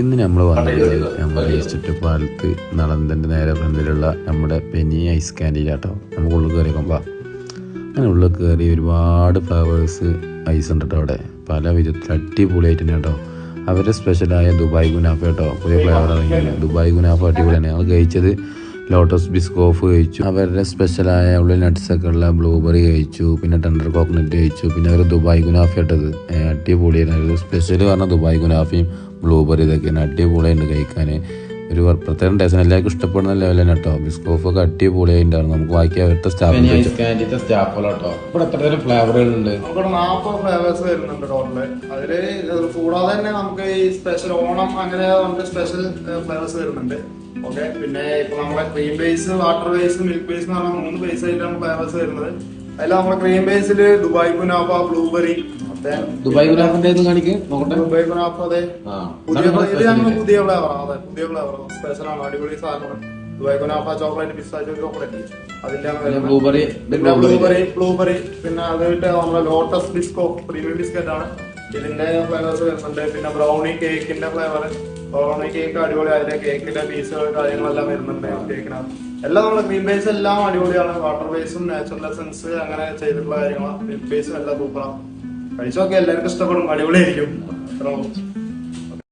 ഇന്ന് നമ്മൾ വന്നിട്ടുള്ളത് നമ്മുടെ ഈസ്റ്റ് പാലത്ത് നളന്തൻ്റെ നേരെ ഫ്രണ്ടിലുള്ള നമ്മുടെ പെനി ഐസ് ക്യാൻറ്റീനാട്ടോ. നമുക്ക് ഉള്ളിൽ കയറിയേക്കുമ്പോൾ അങ്ങനെ ഉള്ളിൽ കയറി ഒരുപാട് ഫ്ലവേഴ്സ് ഐസ് ഉണ്ട് കേട്ടോ. അവിടെ പല വിധത്തിൽ അടിപൊളിയായിട്ട് തന്നെ കേട്ടോ. അവരുടെ സ്പെഷ്യലായ ദുബായ് ഗുനാഫ കേട്ടോ, പുതിയ ഫ്ലേവർ ഇറങ്ങിയാണ്. ദുബായ് ഗുനാഫ അടിപൊളിയാണ്. ഞങ്ങൾ കഴിച്ചത് ലോട്ടസ് ബിസ്കോഫ് കഴിച്ചു, അവരുടെ സ്പെഷ്യലായ ഉള്ളിൽ നട്ട്സൊക്കെ ഉള്ള ബ്ലൂബെറി കഴിച്ചു, പിന്നെ ടെൻഡർ കോക്കനട്ട് കഴിച്ചു, പിന്നെ അവർ ദുബായ് ഗുനാഫ ഇട്ടത് അടിപൊളിയായിരുന്നു. സ്പെഷ്യൽ പറഞ്ഞാൽ ദുബായ് ഗുനാഫയും ബ്ലൂബെറി ഇതൊക്കെയാണ് അടിപൊളിയുണ്ട് കഴിക്കാൻ. ഒരു പ്രത്യേകം ടേസ്റ്റ് എല്ലാവർക്കും ഇഷ്ടപ്പെടുന്ന ലെവൽ തന്നെ കേട്ടോ. ബിസ്കോഫൊക്കെ അടിപൊളിയായിട്ടുണ്ടായിരുന്നു. നമുക്ക് ബാക്കി അവരുടെ സ്റ്റാഫുകളാട്ടോ. ഇവിടെ എത്ര ഫ്ലേവറുകളുണ്ട്? നമുക്ക് 40 ഫ്ലേവേഴ്സ് വരുന്നുണ്ട് ടോട്ടല്. അതില് കൂടാതെ തന്നെ നമുക്ക് ഈ സ്പെഷ്യൽ ഓണം അങ്ങനെ നമുക്ക് സ്പെഷ്യൽ ഫ്ലേവേഴ്സ് വരുന്നുണ്ട്. ഓക്കെ, പിന്നെ ഇപ്പൊ നമ്മുടെ cream base, water base, milk base എന്ന് പറഞ്ഞാൽ 3 ബേസ് ആയിട്ടാണ് ഫ്ലേവേഴ്സ് വരുന്നത്. അതിൽ നമ്മുടെ ക്രീം ബേസിൽ ദുബായ് ഗുനാഫ, ബ്ലൂബെറി, ദുബായ് ഗുനാഫിന്റെ നോക്കട്ടെ. ദുബായ് ഗുനാഫ അതെ പുതിയ ഫ്ലേവർ, അതെ പുതിയ ഫ്ലേവർ സ്പെഷ്യൽ ആണ്, അടിപൊളി സാധനമാണ്. ദുബായ് ഗുനാഫ ചോക്ലേറ്റ്, പിസ്താച്ചിയോ ചോക്ലേറ്റ്, അതിന്റെ ബ്ലൂബെറി, പിന്നെ അതായിട്ട് നമ്മുടെ ലോട്ടസ് ബിസ്കോ പ്രീമിയം ബിസ്ക്കറ്റ് ആണ്. ഇതിന്റെ ഫ്ലേവേഴ്സ് വരുന്നുണ്ട്. പിന്നെ ബ്രൗണി കേക്കിന്റെ ഫ്ലേവർ, ബ്രൗണി കേക്ക് അടിപൊളി. അതിന്റെ കേക്കിന്റെ പീസുകൾ കാര്യങ്ങളെല്ലാം വരുന്നുണ്ട് കേക്കിനകത്ത്. എല്ലാം നമ്മുടെ ക്രീം ബേസ് എല്ലാം അടിപൊളിയാണ്. വാട്ടർ ബേസും നാച്ചുറൽ എസൻസ് അങ്ങനെ ചെയ്തിട്ടുള്ള കാര്യങ്ങളാണ്. മിൽക്ക് ബേസും എല്ലാം സൂപ്പറാണ്. കഴിച്ചോക്കെ എല്ലാവർക്കും ഇഷ്ടപ്പെടും, അടിപൊളിയായിരിക്കും.